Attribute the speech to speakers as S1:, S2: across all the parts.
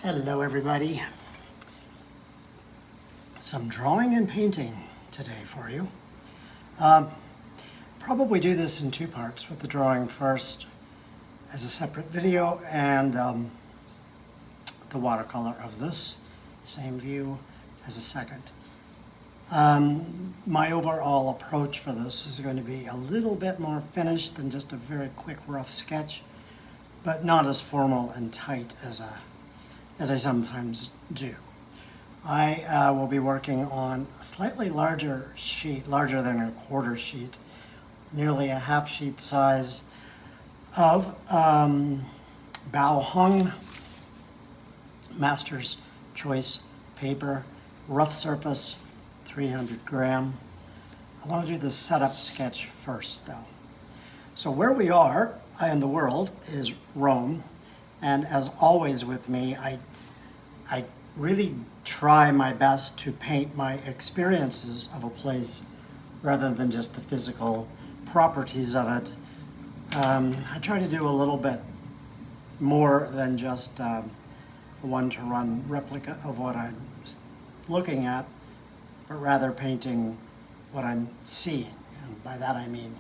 S1: Hello everybody. Some drawing and painting today for you. Probably do this in two parts, with the drawing first as a separate video and the watercolor of this same view as a second. My overall approach for this is going to be a little bit more finished than just a very quick rough sketch, but not as formal and tight as I sometimes do. I will be working on a slightly larger sheet, larger than a quarter sheet, nearly a half sheet size of Baohong Master's Choice paper, rough surface, 300 gram. I want to do the setup sketch first though. So where we are in the world is Rome. And as always with me, I really try my best to paint my experiences of a place rather than just the physical properties of it. I try to do a little bit more than just a one-to-one replica of what I'm looking at, but rather painting what I'm seeing. And by that I mean,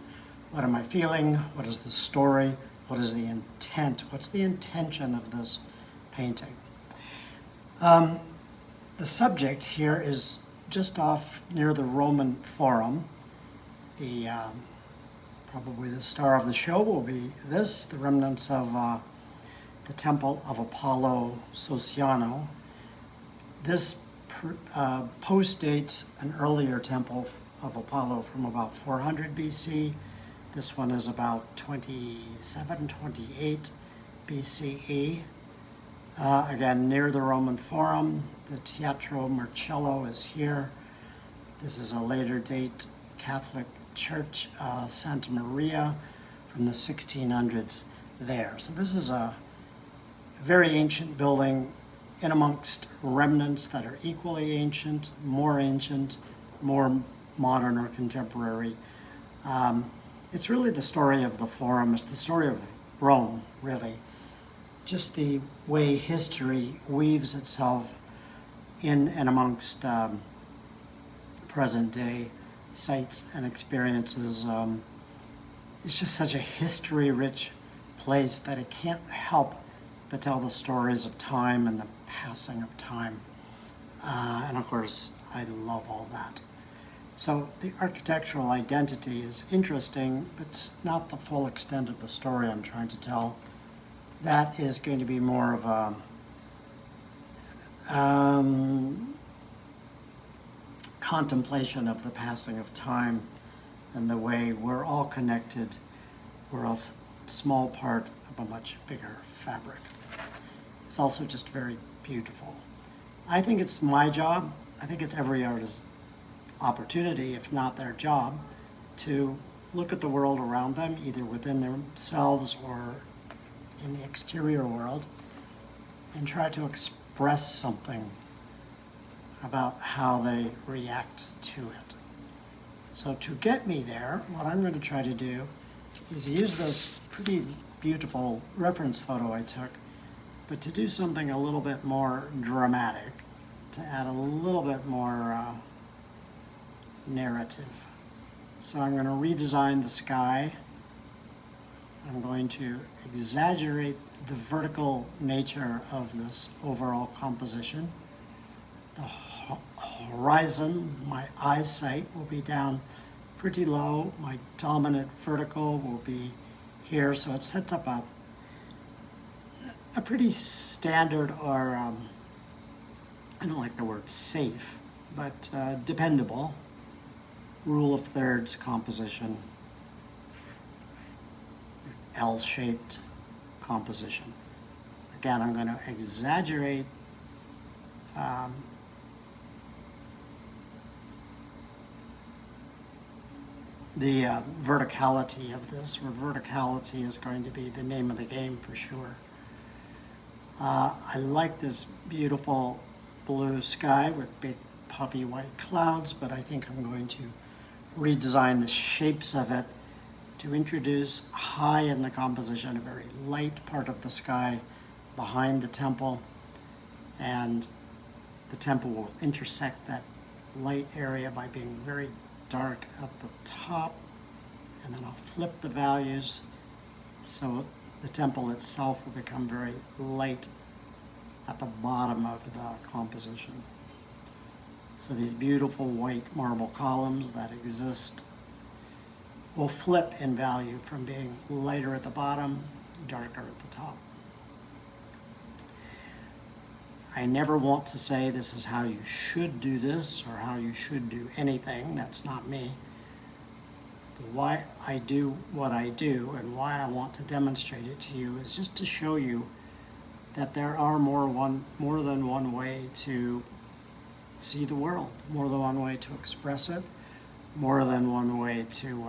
S1: what am I feeling? What is the story? What is the intent? What's the intention of this painting? The subject here is just off near the Roman Forum. Probably the star of the show will be this, the remnants of the Temple of Apollo Sociano. This postdates an earlier temple of Apollo from about 400 BC. This one is about 27, 28 BCE. Again, near the Roman Forum. The Teatro Marcello is here. This is a later date Catholic church, Santa Maria, from the 1600s there. So this is a very ancient building in amongst remnants that are equally ancient, more modern or contemporary. It's really the story of the Forum. It's the story of Rome, really. Just the way history weaves itself in and amongst present day sights and experiences. It's just such a history-rich place that it can't help but tell the stories of time and the passing of time. And of course, I love all that. So the architectural identity is interesting, but it's not the full extent of the story I'm trying to tell. That is going to be more of a contemplation of the passing of time and the way we're all connected. We're all a small part of a much bigger fabric. It's also just very beautiful. I think it's my job, I think it's every artist's opportunity, if not their job, to look at the world around them, either within themselves or in the exterior world, and try to express something about how they react to it. So to get me there, what I'm going to try to do is use this pretty beautiful reference photo I took, but to do something a little bit more dramatic, to add a little bit more narrative. So I'm going to redesign the sky. I'm going to exaggerate the vertical nature of this overall composition. The horizon, my eyesight will be down pretty low. My dominant vertical will be here, so it sets up a pretty standard, or I don't like the word safe, but dependable rule of thirds composition, L-shaped composition. Again, I'm going to exaggerate the verticality of this, where verticality is going to be the name of the game for sure. I like this beautiful blue sky with big puffy white clouds, but I think I'm going to redesign the shapes of it to introduce high in the composition a very light part of the sky behind the temple, and the temple will intersect that light area by being very dark at the top, and then I'll flip the values so the temple itself will become very light at the bottom of the composition. So these beautiful white marble columns that exist will flip in value from being lighter at the bottom, darker at the top. I never want to say this is how you should do this or how you should do anything. That's not me. But why I do what I do and why I want to demonstrate it to you is just to show you that there are more than one way to see the world, more than one way to express it, more than one way to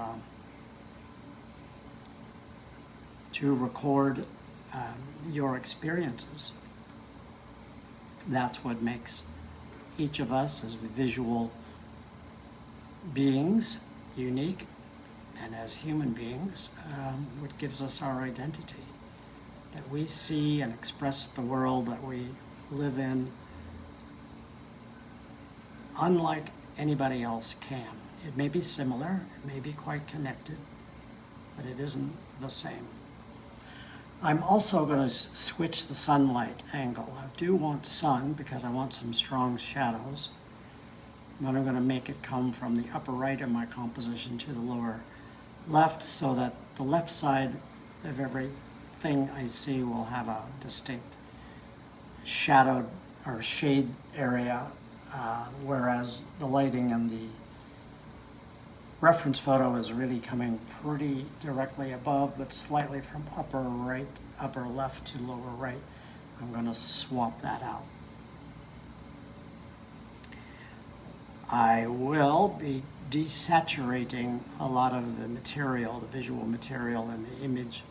S1: record your experiences. That's what makes each of us as visual beings unique, and as human beings, what gives us our identity. That we see and express the world that we live in unlike anybody else can. It may be similar, it may be quite connected, but it isn't the same. I'm also going to switch the sunlight angle. I do want sun because I want some strong shadows. But I'm going to make it come from the upper right of my composition to the lower left so that the left side of everything I see will have a distinct shadowed or shade area, whereas the lighting in the reference photo is really coming pretty directly above, but slightly from upper right, upper left to lower right. I'm going to swap that out. I will be desaturating a lot of the material, the visual material in the image,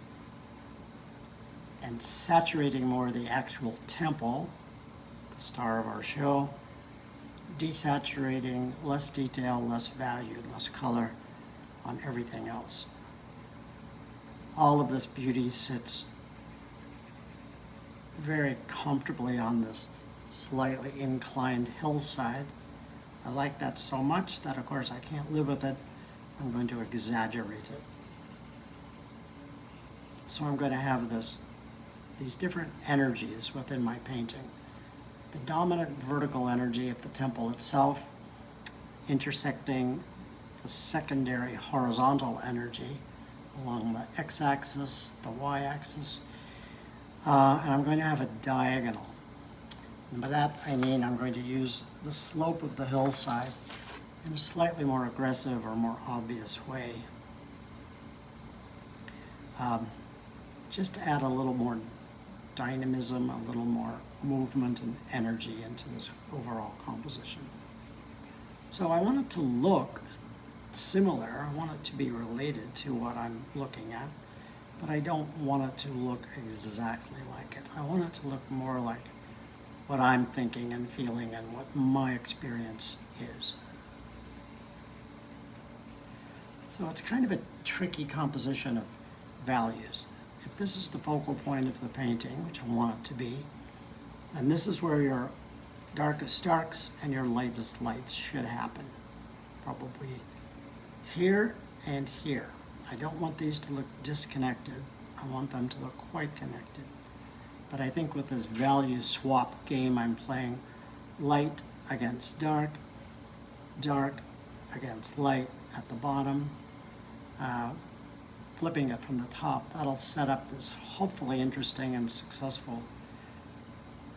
S1: and saturating more the actual temple, the star of our show, desaturating less detail, less value, less color on everything else. All of this beauty sits very comfortably on this slightly inclined hillside. I like that so much that, of course, I can't live with it. I'm going to exaggerate it. So I'm going to have these different energies within my painting. The dominant vertical energy of the temple itself intersecting the secondary horizontal energy along the x-axis, the y-axis, and I'm going to have a diagonal. And by that I mean I'm going to use the slope of the hillside in a slightly more aggressive or more obvious way. Just to add a little more dynamism, a little more movement and energy into this overall composition. So I want it to look similar, I want it to be related to what I'm looking at, but I don't want it to look exactly like it. I want it to look more like what I'm thinking and feeling and what my experience is. So it's kind of a tricky composition of values. If this is the focal point of the painting, which I want it to be, and this is where your darkest darks and your lightest lights should happen. Probably here and here. I don't want these to look disconnected. I want them to look quite connected. But I think with this value swap game, I'm playing light against dark, dark against light at the bottom, flipping it from the top. That'll set up this hopefully interesting and successful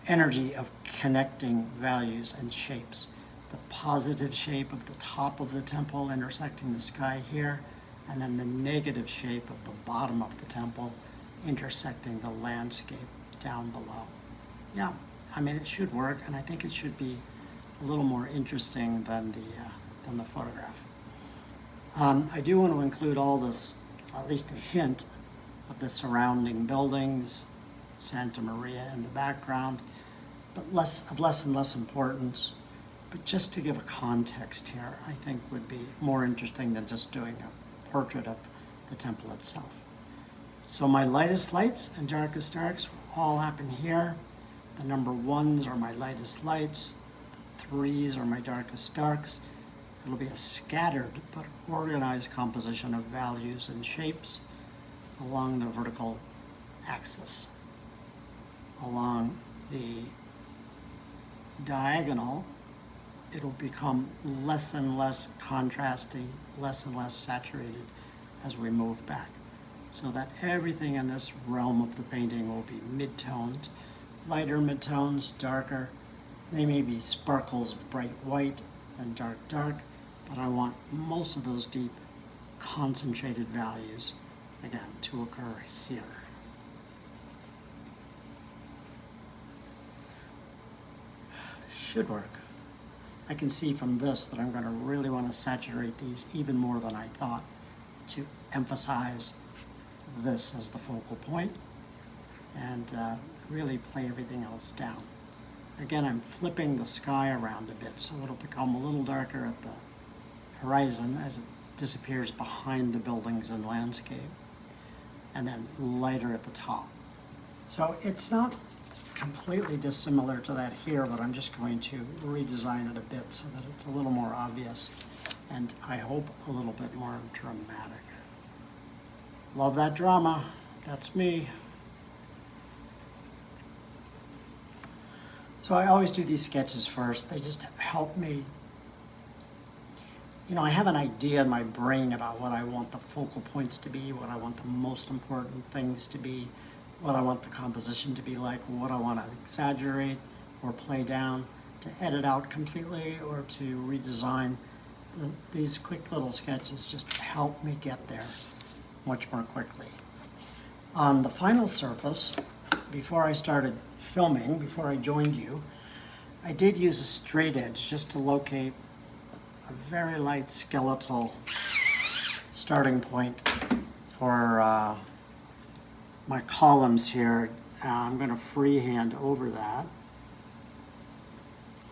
S1: energy of connecting values and shapes. The positive shape of the top of the temple intersecting the sky here, and then the negative shape of the bottom of the temple intersecting the landscape down below. Yeah, I mean, it should work, and I think it should be a little more interesting than the photograph. I do want to include all this, at least a hint of the surrounding buildings, Santa Maria in the background, but less and less importance. But just to give a context here, I think would be more interesting than just doing a portrait of the temple itself. So my lightest lights and darkest darks will all happen here. The number 1s are my lightest lights, the 3s are my darkest darks. It'll be a scattered but organized composition of values and shapes along the vertical axis. Along the diagonal, it'll become less and less contrasty, less and less saturated as we move back, so that everything in this realm of the painting will be mid-toned, lighter mid-tones, darker. They may be sparkles of bright white and dark dark, but I want most of those deep concentrated values, again, to occur here. Should work. I can see from this that I'm going to really want to saturate these even more than I thought to emphasize this as the focal point and really play everything else down. Again, I'm flipping the sky around a bit so it'll become a little darker at the horizon as it disappears behind the buildings and landscape, and then lighter at the top. So it's not completely dissimilar to that here, but I'm just going to redesign it a bit so that it's a little more obvious and I hope a little bit more dramatic. Love that drama. That's me. So I always do these sketches first. They just help me. You know, I have an idea in my brain about what I want the focal points to be, what I want the most important things to be, what I want the composition to be like, what I want to exaggerate or play down, to edit out completely or to redesign. These quick little sketches just help me get there much more quickly. On the final surface, before I started filming, before I joined you, I did use a straight edge just to locate a very light skeletal starting point for my columns here. I'm going to freehand over that.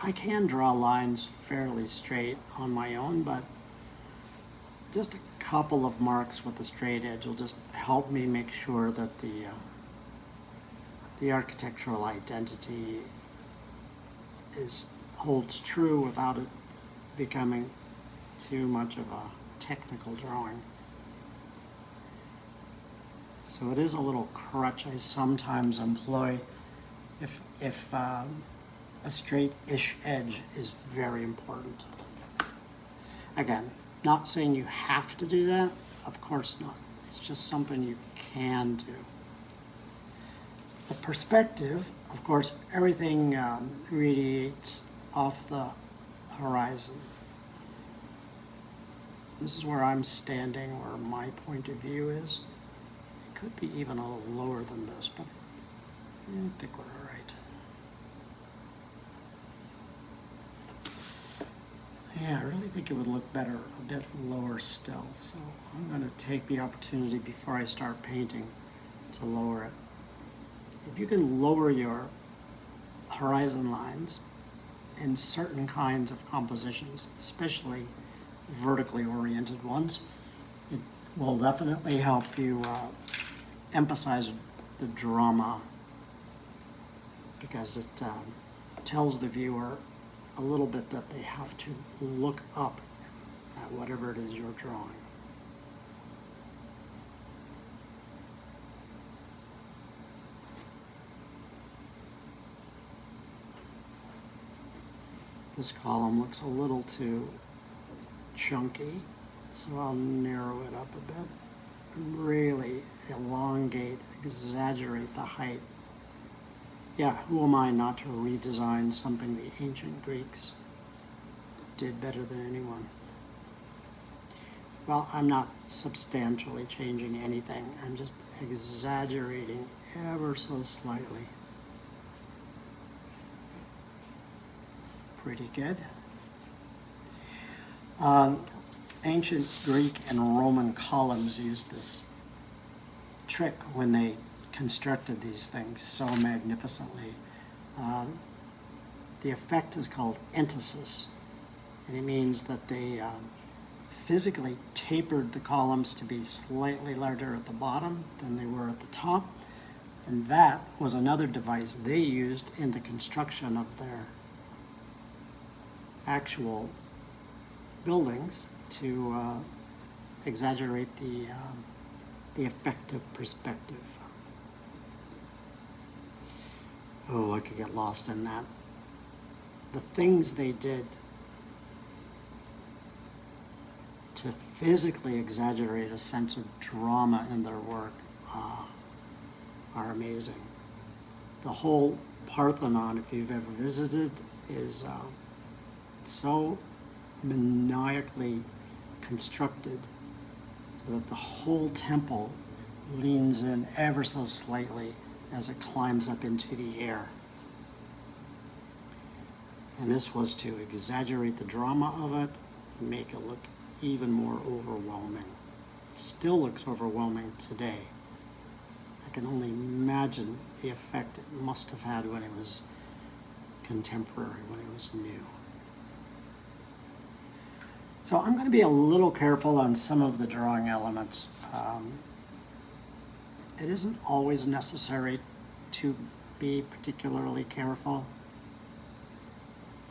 S1: I can draw lines fairly straight on my own, but just a couple of marks with the straight edge will just help me make sure that the architectural identity holds true without it becoming too much of a technical drawing. So it is a little crutch I sometimes employ if a straight-ish edge is very important. Again, not saying you have to do that, of course not. It's just something you can do. The perspective, of course, everything radiates off the horizon. This is where I'm standing, where my point of view is. It could be even a little lower than this, but I think we're all right. Yeah, I really think it would look better a bit lower still. So I'm going to take the opportunity before I start painting to lower it. If you can lower your horizon lines in certain kinds of compositions, especially vertically oriented ones, it will definitely help you emphasize the drama, because it tells the viewer a little bit that they have to look up at whatever it is you're drawing. This column looks a little too chunky, so I'll narrow it up a bit and really elongate, exaggerate the height. Yeah, who am I not to redesign something the ancient Greeks did better than anyone? Well, I'm not substantially changing anything. I'm just exaggerating ever so slightly. Pretty good. Ancient Greek and Roman columns used this trick when they constructed these things so magnificently. The effect is called entasis, and it means that they physically tapered the columns to be slightly larger at the bottom than they were at the top, And that was another device they used in the construction of their actual buildings to exaggerate the effect of perspective. Oh, I could get lost in that. The things they did to physically exaggerate a sense of drama in their work are amazing. The whole Parthenon, if you've ever visited, is so maniacally constructed so that the whole temple leans in ever so slightly as it climbs up into the air. And this was to exaggerate the drama of it and make it look even more overwhelming. It still looks overwhelming today. I can only imagine the effect it must have had when it was contemporary, when it was new. So I'm going to be a little careful on some of the drawing elements. It isn't always necessary to be particularly careful.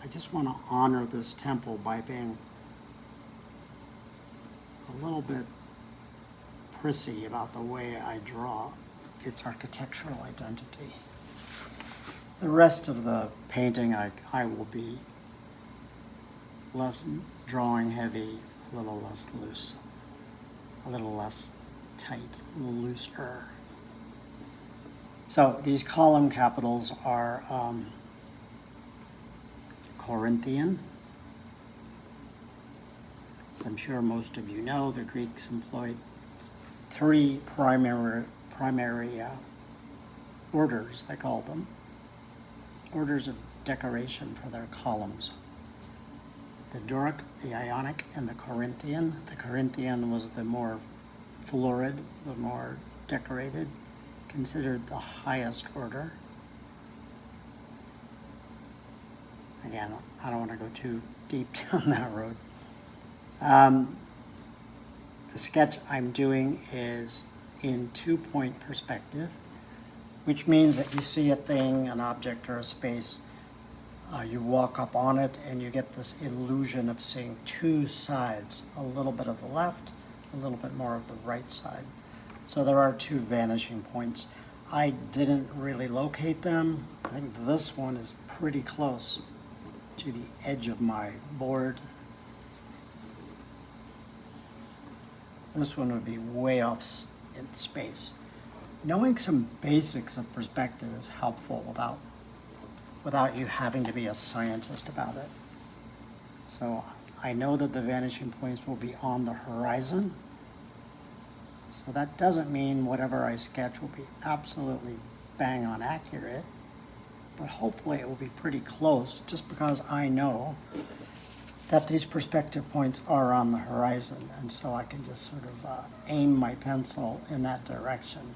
S1: I just want to honor this temple by being a little bit prissy about the way I draw its architectural identity. The rest of the painting I will be less drawing heavy, a little less loose, a little less tight, a little looser. So these column capitals are Corinthian. As I'm sure most of you know, the Greeks employed three primary orders, they called them, orders of decoration for their columns. The Doric, the Ionic, and the Corinthian. The Corinthian was the more florid, the more decorated, considered the highest order. Again, I don't want to go too deep down that road. The sketch I'm doing is in 2-point perspective, which means that you see a thing, an object, or a space, you walk up on it and you get this illusion of seeing two sides, a little bit of the left, a little bit more of the right side. So there are two vanishing points. I didn't really locate them. I think this one is pretty close to the edge of my board. This one would be way off in space. Knowing some basics of perspective is helpful without you having to be a scientist about it. So I know that the vanishing points will be on the horizon. So that doesn't mean whatever I sketch will be absolutely bang on accurate, but hopefully it will be pretty close, just because I know that these perspective points are on the horizon, and so I can just sort of aim my pencil in that direction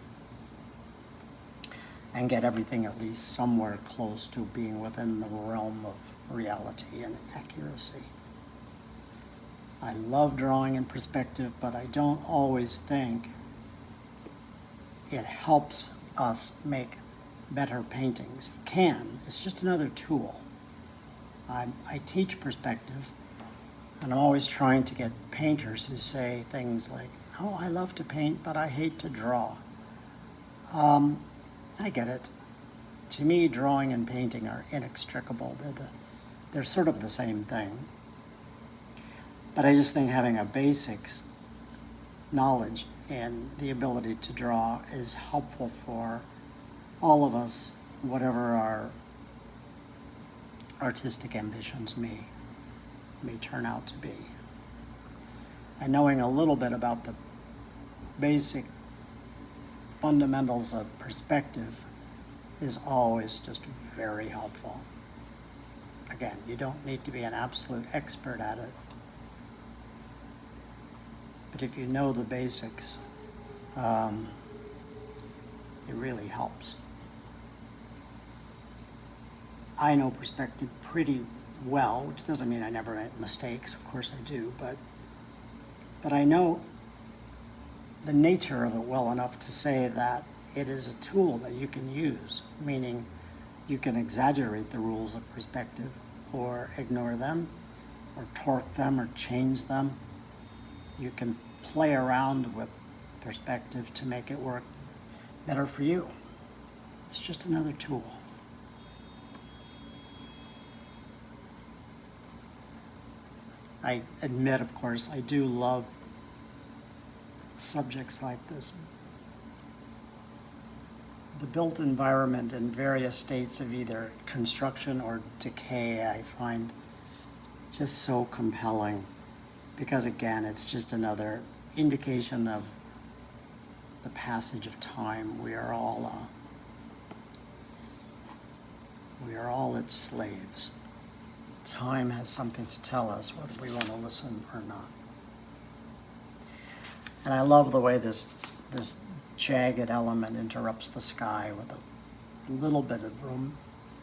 S1: and get everything at least somewhere close to being within the realm of reality and accuracy. I love drawing in perspective, but I don't always think it helps us make better paintings. It can. It's just another tool. I teach perspective, and I'm always trying to get painters who say things like, oh, I love to paint, but I hate to draw. I get it. To me, drawing and painting are inextricable. They're sort of the same thing. But I just think having a basics knowledge and the ability to draw is helpful for all of us, whatever our artistic ambitions may turn out to be. And knowing a little bit about the basic fundamentals of perspective is always just very helpful. Again, you don't need to be an absolute expert at it, but if you know the basics, it really helps. I know perspective pretty well, which doesn't mean I never make mistakes. Of course I do, but I know the nature of it well enough to say that it is a tool that you can use, meaning you can exaggerate the rules of perspective or ignore them or torque them or change them. You can play around with perspective to make it work better for you. It's just another tool. I admit, of course, I do love subjects like this. The built environment in various states of either construction or decay I find just so compelling because, again, it's just another indication of the passage of time. We are all its slaves. Time has something to tell us whether we want to listen or not. And I love the way this jagged element interrupts the sky with a little bit of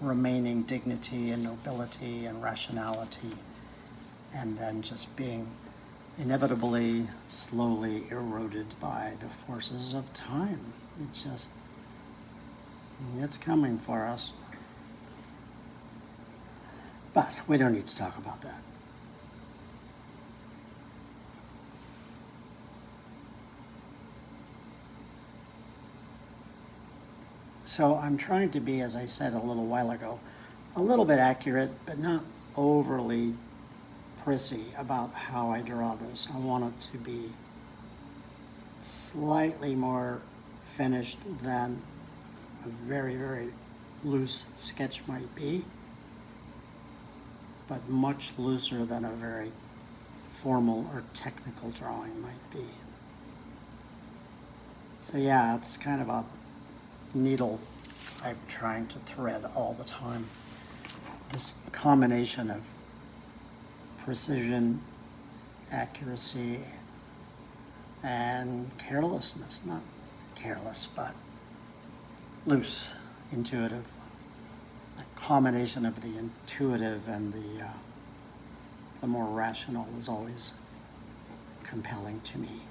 S1: remaining dignity and nobility and rationality, and then just being inevitably, slowly eroded by the forces of time. It's coming for us. But we don't need to talk about that. So I'm trying to be, as I said a little while ago, a little bit accurate, but not overly prissy about how I draw this. I want it to be slightly more finished than a very, very loose sketch might be, but much looser than a very formal or technical drawing might be. So yeah, it's kind of a needle I'm trying to thread all the time. This combination of precision, accuracy, and carelessness. Not careless, but loose, intuitive. A combination of the intuitive and the more rational is always compelling to me.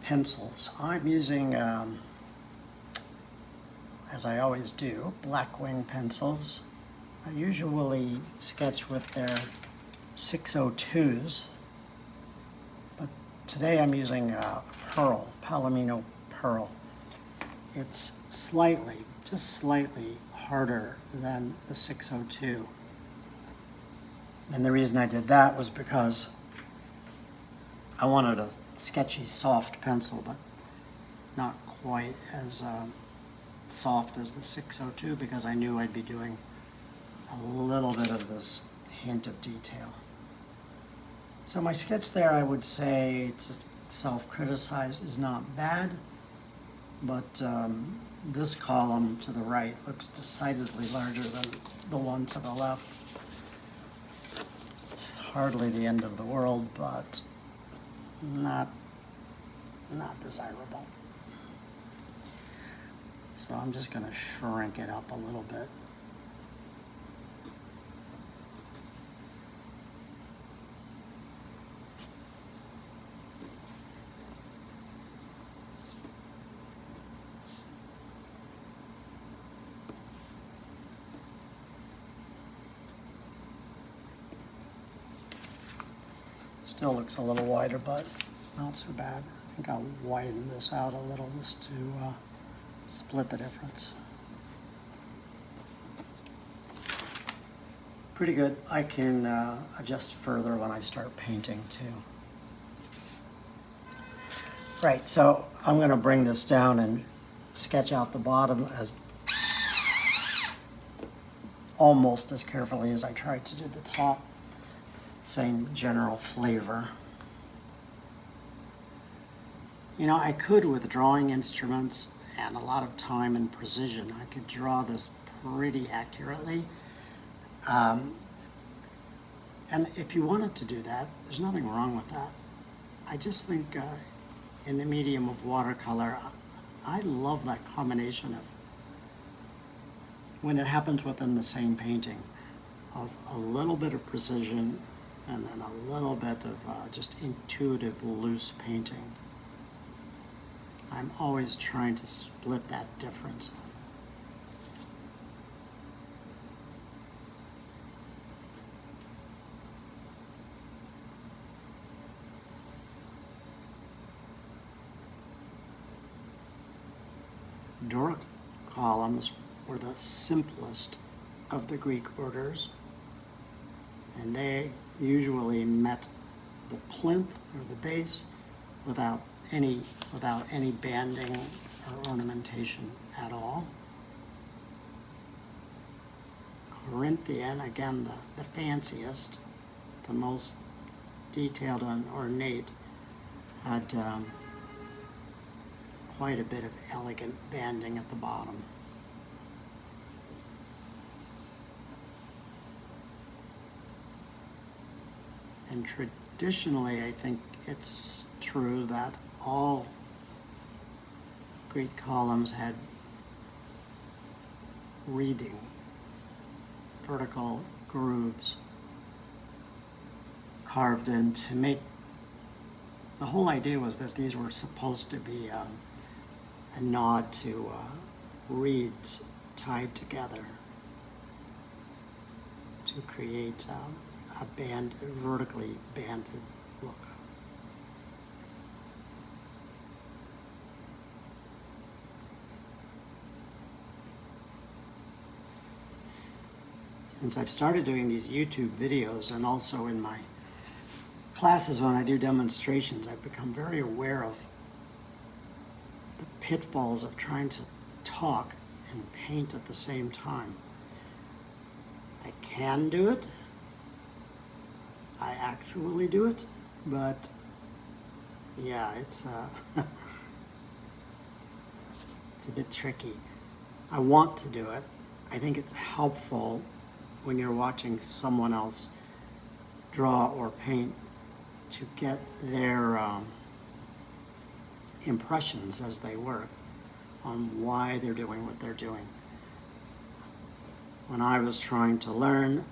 S1: Pencils. I'm using, as I always do, Blackwing pencils. I usually sketch with their 602s, but today I'm using Pearl, Palomino Pearl. It's just slightly harder than the 602. And the reason I did that was because I wanted a sketchy, soft pencil, but not quite as soft as the 602 because I knew I'd be doing a little bit of this hint of detail. So my sketch there, I would say, to self-criticize, is not bad, but this column to the right looks decidedly larger than the one to the left. It's hardly the end of the world, but not desirable. So I'm just going to shrink it up a little bit. Still looks a little wider, but not so bad. I think I'll widen this out a little just to split the difference. Pretty good. I can adjust further when I start painting too. Right, so I'm going to bring this down and sketch out the bottom as almost as carefully as I tried to do the top. Same general flavor. You know, I could, with drawing instruments and a lot of time and precision, I could draw this pretty accurately. And if you wanted to do that, there's nothing wrong with that. I just think in the medium of watercolor, I love that combination of, when it happens within the same painting, of a little bit of precision and then a little bit of just intuitive loose painting. I'm always trying to split that difference. Doric columns were the simplest of the Greek orders, and they usually met the plinth or the base without any banding or ornamentation at all. Corinthian, again the fanciest, the most detailed and ornate, had quite a bit of elegant banding at the bottom. And traditionally, I think it's true that all Greek columns had reading, vertical grooves carved in to make, the whole idea was that these were supposed to be a nod to reeds tied together to create a vertically banded look. Since I've started doing these YouTube videos and also in my classes when I do demonstrations, I've become very aware of the pitfalls of trying to talk and paint at the same time. I can do it. I actually do it, but yeah, it's it's a bit tricky. I want to do it. I think it's helpful when you're watching someone else draw or paint to get their impressions as they work on why they're doing what they're doing. When I was trying to learn,